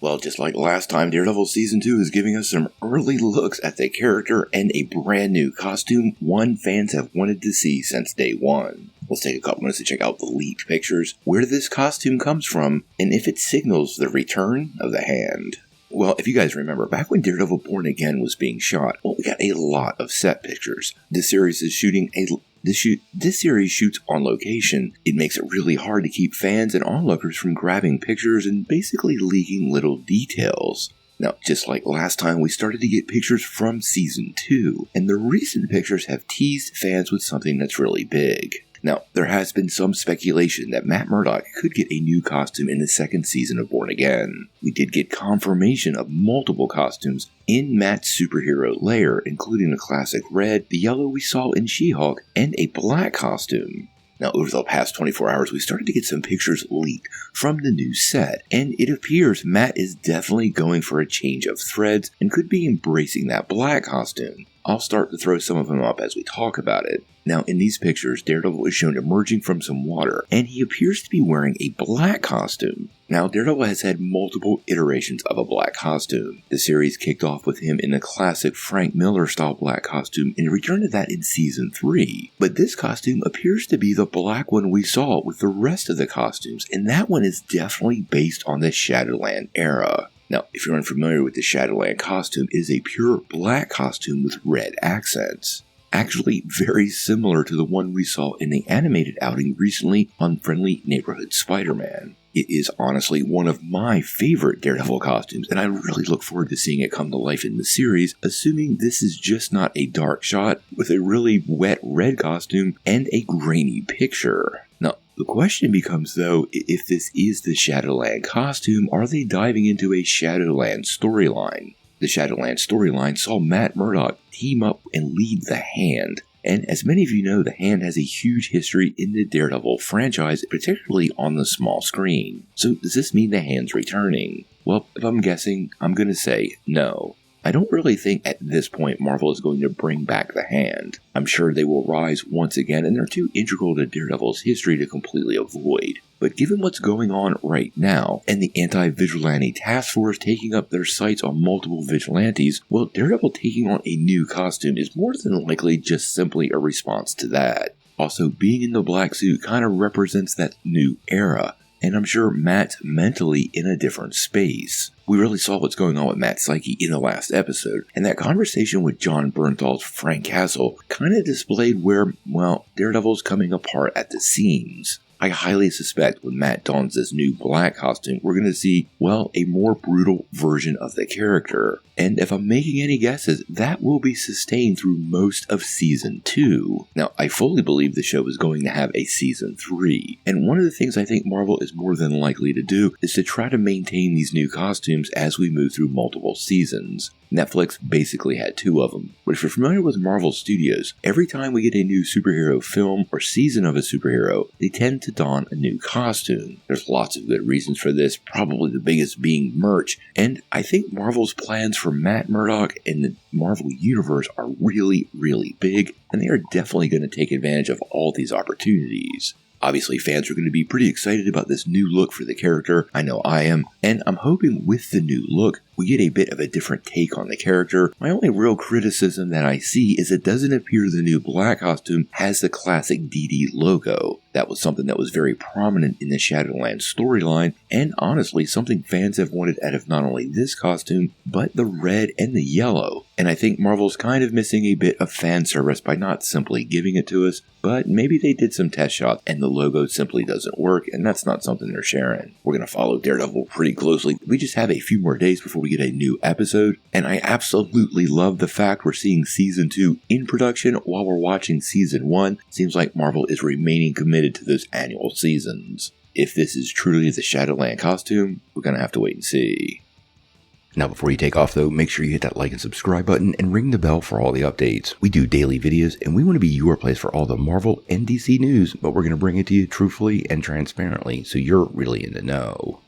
Well, just like last time, Daredevil Season 2 is giving us some early looks at the character and a brand new costume one fans have wanted to see since day one. Let's take a couple minutes to check out the leaked pictures, where this costume comes from, and if it signals the return of the Hand. Well, if you guys remember, back when Daredevil Born Again was being shot, we got a lot of set pictures. This series shoots on location. It makes it really hard to keep fans and onlookers from grabbing pictures and basically leaking little details. Now, just like last time, we started to get pictures from Season 2, and the recent pictures have teased fans with something that's really big. Now, there has been some speculation that Matt Murdock could get a new costume in the second season of Born Again. We did get confirmation of multiple costumes in Matt's superhero lair, including the classic red, the yellow we saw in She-Hulk, and a black costume. Now, over the past 24 hours, we started to get some pictures leaked from the new set, and it appears Matt is definitely going for a change of threads and could be embracing that black costume. I'll start to throw some of them up as we talk about it. Now, in these pictures, Daredevil is shown emerging from some water, and he appears to be wearing a black costume. Now, Daredevil has had multiple iterations of a black costume. The series kicked off with him in the classic Frank Miller-style black costume and returned to that in Season 3. But this costume appears to be the black one we saw with the rest of the costumes, and that one is definitely based on the Shadowland era. Now, if you're unfamiliar with the Shadowland costume, it is a pure black costume with red accents. Actually very similar to the one we saw in the animated outing recently on Friendly Neighborhood Spider-Man. It is honestly one of my favorite Daredevil costumes, and I really look forward to seeing it come to life in the series, assuming this is just not a dark shot with a really wet red costume and a grainy picture. Now, the question becomes, though, if this is the Shadowland costume, are they diving into a Shadowland storyline? The Shadowland storyline saw Matt Murdock team up and lead the Hand. And as many of you know, the Hand has a huge history in the Daredevil franchise, particularly on the small screen. So does this mean the Hand's returning? Well, if I'm guessing, I'm going to say no. I don't really think at this point Marvel is going to bring back the Hand. I'm sure they will rise once again, and they're too integral to Daredevil's history to completely avoid. But given what's going on right now, and the anti-vigilante task force taking up their sights on multiple vigilantes, well, Daredevil taking on a new costume is more than likely just simply a response to that. Also, being in the black suit kind of represents that new era, and I'm sure Matt's mentally in a different space. We really saw what's going on with Matt's psyche in the last episode, and that conversation with John Bernthal's Frank Castle kind of displayed where, well, Daredevil's coming apart at the seams. I highly suspect when Matt dons this new black costume, we're going to see, well, a more brutal version of the character. And if I'm making any guesses, that will be sustained through most of Season 2. Now, I fully believe the show is going to have a Season 3. And one of the things I think Marvel is more than likely to do is to try to maintain these new costumes as we move through multiple seasons. Netflix basically had 2 of them. But if you're familiar with Marvel Studios, every time we get a new superhero film or season of a superhero, they tend to don a new costume. There's lots of good reasons for this, probably the biggest being merch, and I think Marvel's plans for Matt Murdock and the Marvel Universe are really, really big, and they are definitely going to take advantage of all these opportunities. Obviously, fans are going to be pretty excited about this new look for the character. I know I am. And I'm hoping with the new look, we get a bit of a different take on the character. My only real criticism that I see is it doesn't appear the new black costume has the classic DD logo. That was something that was very prominent in the Shadowland storyline, and honestly, something fans have wanted out of not only this costume, but the red and the yellow. And I think Marvel's kind of missing a bit of fan service by not simply giving it to us, but maybe they did some test shots and the logo simply doesn't work, and that's not something they're sharing. We're going to follow Daredevil pretty closely. We just have a few more days before we get a new episode, and I absolutely love the fact we're seeing Season 2 in production while we're watching Season 1. Seems like Marvel is remaining committed to those annual seasons. If this is truly the Shadowland costume, we're going to have to wait and see. Now before you take off though, make sure you hit that like and subscribe button and ring the bell for all the updates. We do daily videos and we want to be your place for all the Marvel and DC news, but we're going to bring it to you truthfully and transparently so you're really in the know.